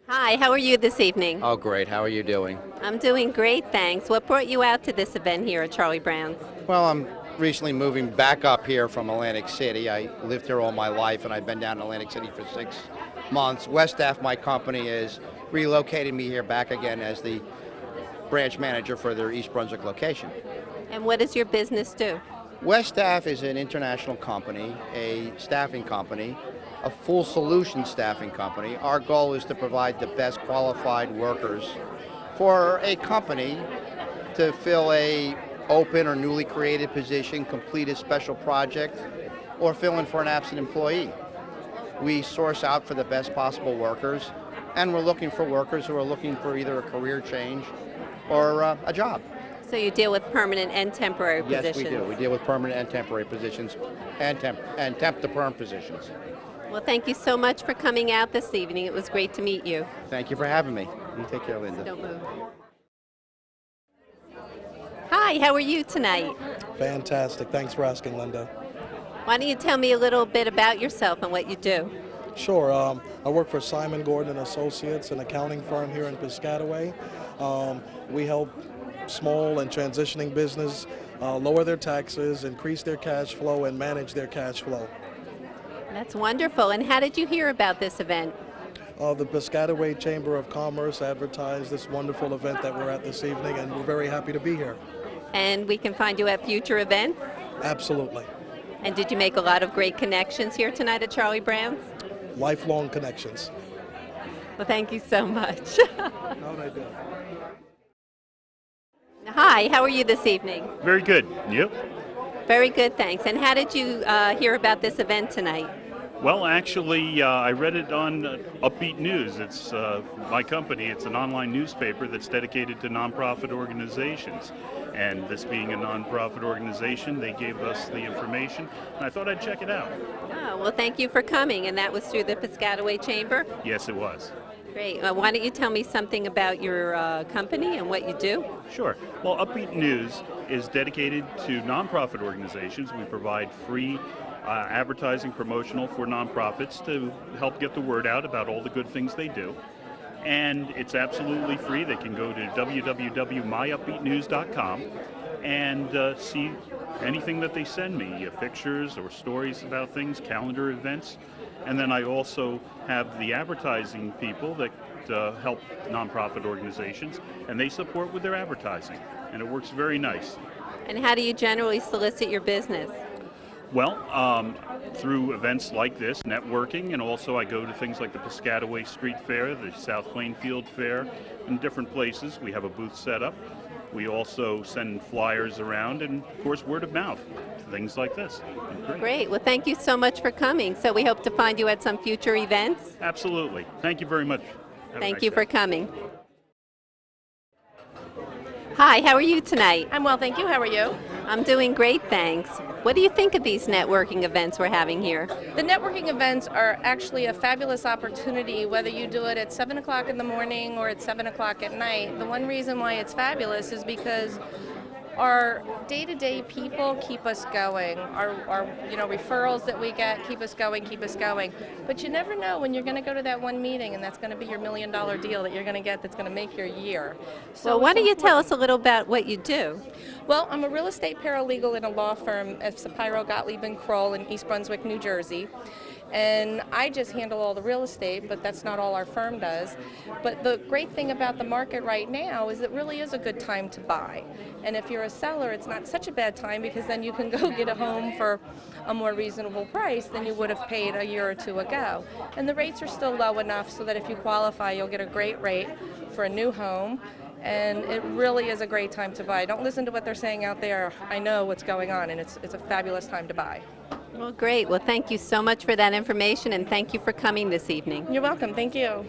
Hi, how are you this evening? Oh, great. How are you doing? I'm doing great, thanks. What brought you out to this event here at Charlie Brown's? Well, I'm recently moving back up here from Atlantic City. I lived here all my life, and I've been down in Atlantic City for 6 months. Westaff, my company, is relocating me here back again as the branch manager for their East Brunswick location. And what does your business do? Westaff is an international company, a staffing company, a full solution staffing company. Our goal is to provide the best qualified workers for a company to fill a open or newly created position, complete a special project, or fill in for an absent employee. We source out for the best possible workers, and we're looking for workers who are looking for either a career change or a job. So you deal with permanent and temporary Yes, positions? we do. We deal with permanent and temporary positions and temp to perm positions. Well, thank you so much for coming out this evening. It was great to meet you. Thank you for having me. You take care, Linda. Don't move. Hi, how are you tonight? Fantastic. Thanks for asking, Linda. Why don't you tell me a little bit about yourself and what you do? Sure. I work for Simon Gordon and Associates, an accounting firm here in Piscataway. We help small and transitioning business lower their taxes, increase their cash flow, and manage their cash flow. That's wonderful. And how did you hear about this event? The Piscataway Chamber of Commerce advertised this wonderful event that we're at this evening, and we're very happy to be here. And we can find you at future events? Absolutely. And did you make a lot of great connections here tonight at Charlie Brown's? Lifelong connections. Well, thank you so much. How'd I do? Hi, how are you this evening? Very good. You? Very good, thanks. And how did you hear about this event tonight? Well, actually, I read it on Upbeat News. It's my company. It's an online newspaper that's dedicated to nonprofit organizations. And this being a nonprofit organization, they gave us the information, and I thought I'd check it out. Oh, well, thank you for coming. And that was through the Piscataway Chamber? Yes, it was. Great. Why don't you tell me something about your company and what you do? Sure. Well, Upbeat News is dedicated to nonprofit organizations. We provide free advertising promotional for nonprofits to help get the word out about all the good things they do. And it's absolutely free. They can go to www.myupbeatnews.com and see anything that they send me, pictures or stories about things, calendar events. And then I also have the advertising people that help nonprofit organizations, and they support with their advertising. And it works very nice. And how do you generally solicit your business? Well, through events like this, networking, and also I go to things like the Piscataway Street Fair, the South Plainfield Fair, and different places. We have a booth set up. We also send flyers around, and of course word of mouth, things like this. Great. Well, thank you so much for coming. So we hope to find you at some future events. Absolutely. Thank you very much. Thank you for coming. Hi, how are you tonight? I'm well, thank you. How are you? I'm doing great, thanks. What do you think of these networking events we're having here? The networking events are actually a fabulous opportunity, whether you do it at 7 o'clock in the morning or at 7 o'clock at night. The one reason why it's fabulous is because our day-to-day people keep us going. Our referrals that we get keep us going. But you never know when you're going to go to that one meeting, and that's going to be your $1 million deal that you're going to get that's going to make your year. So well, why don't you tell us a little about what you do? Well, I'm a real estate paralegal in a law firm at Sapiro, Gottlieb & Kroll in East Brunswick, New Jersey. And I just handle all the real estate, but that's not all our firm does. But the great thing about the market right now is it really is a good time to buy. And if you're a seller, it's not such a bad time because then you can go get a home for a more reasonable price than you would have paid a year or two ago. And the rates are still low enough so that if you qualify, you'll get a great rate for a new home. And it really is a great time to buy. Don't listen to what they're saying out there. I know what's going on, and it's a fabulous time to buy. Well, great. Well, thank you so much for that information, and thank you for coming this evening. You're welcome. Thank you.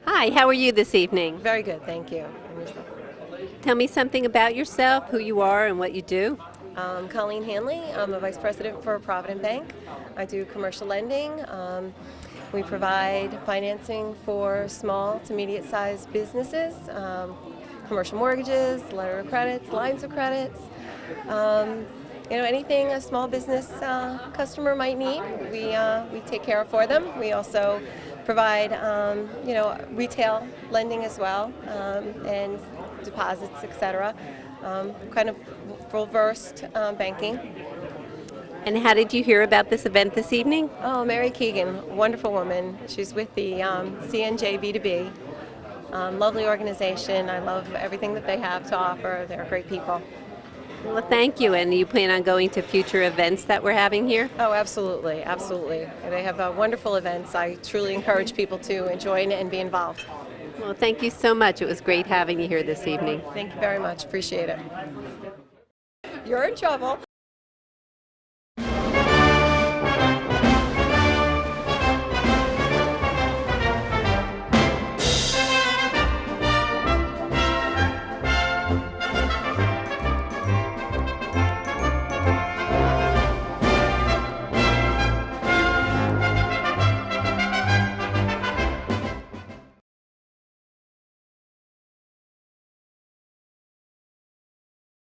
Hi, how are you this evening? Very good, thank you. Tell me something about yourself, who you are, and what you do. Colleen Hanley. I'm a vice president for Provident Bank. I do commercial lending. We provide financing for small to medium-sized businesses, commercial mortgages, letter of credits, lines of credits. Anything a small business customer might need, we take care of for them. We also provide retail lending as well, and deposits, etc. Kind of full-versed banking. And how did you hear about this event this evening? Oh, Mary Keegan, wonderful woman. She's with the CNJ B2B. Lovely organization. I love everything that they have to offer. They're great people. Well, thank you. And you plan on going to future events that we're having here? Oh, absolutely, absolutely. They have wonderful events. I truly encourage people to join and be involved. Well, thank you so much. It was great having you here this evening. Thank you very much. Appreciate it. You're in trouble.